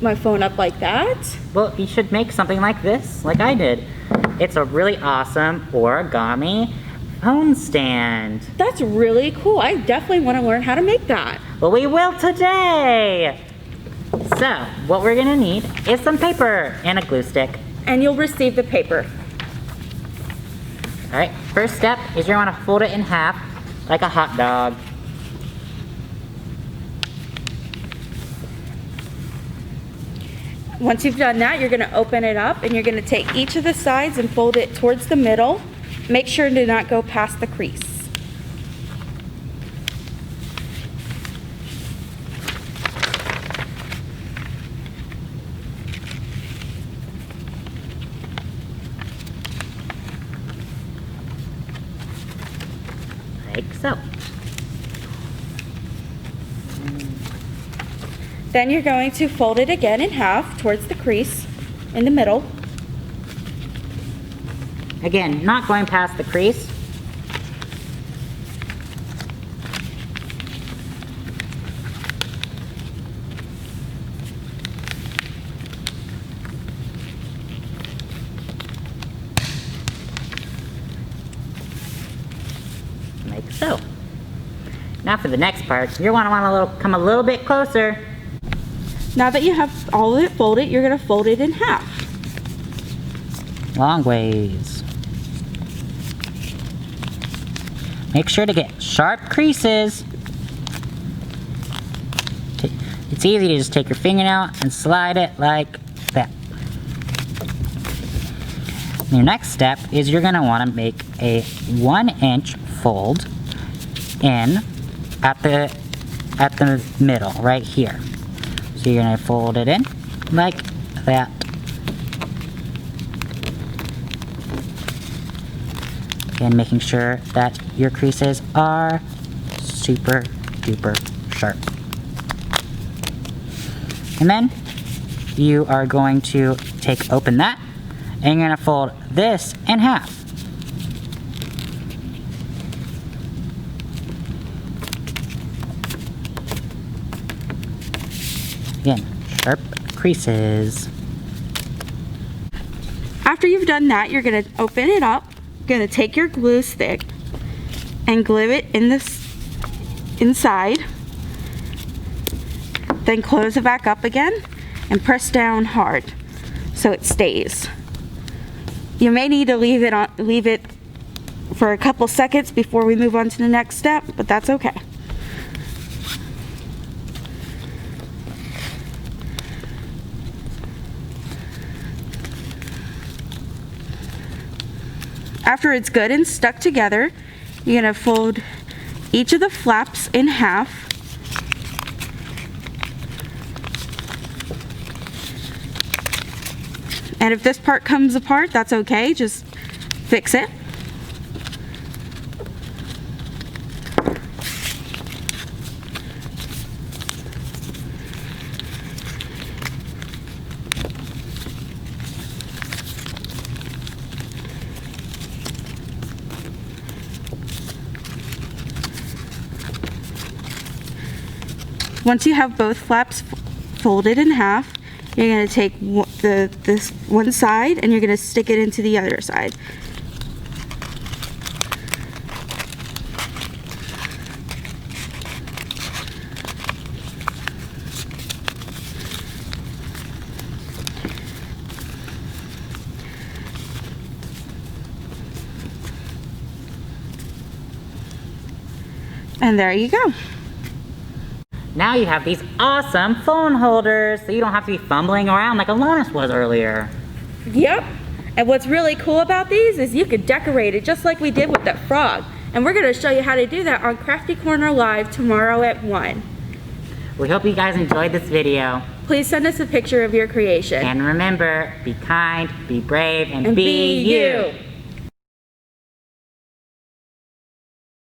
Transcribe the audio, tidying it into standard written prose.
my phone up like that. Well, you should make something like this, like I did. It's a really awesome origami phone stand. That's really cool. I definitely want to learn how to make that. Well, we will today. So, what we're gonna need is some paper and a glue stick. And you'll receive the paper. All right, first step is you wanna fold it in half like a hot dog. Once you've done that, you're gonna open it up and you're gonna take each of the sides and fold it towards the middle. Make sure to not go past the crease. Like so. Then you're going to fold it again in half towards the crease in the middle. Again, not going past the crease. Like so. Now for the next part, you're gonna want to come a little bit closer. Now that you have all of it folded, you're going to fold it in half. Long ways. Make sure to get sharp creases. It's easy to just take your fingernail and slide it like that. Your next step is you're going to want to make a 1-inch fold in at the middle, right here. So you're going to fold it in like that. And making sure that your creases are super duper sharp. And then you are going to open that and you're going to fold this in half. Again, sharp creases. After you've done that, you're going to open it up. You're going to take your glue stick and glue it in this inside. Then close it back up again and press down hard so it stays. You may need to leave it for a couple seconds before we move on to the next step, but that's okay. After it's good and stuck together, you're going to fold each of the flaps in half. And if this part comes apart, that's okay, just fix it. Once you have both flaps folded in half, you're going to take this one side and you're going to stick it into the other side. And there you go. Now you have these awesome phone holders, so you don't have to be fumbling around like Alanis was earlier. Yep. And what's really cool about these is you could decorate it just like we did with that frog. And we're going to show you how to do that on Crafty Corner Live tomorrow at 1. We hope you guys enjoyed this video. Please send us a picture of your creation. And remember, be kind, be brave, and be you.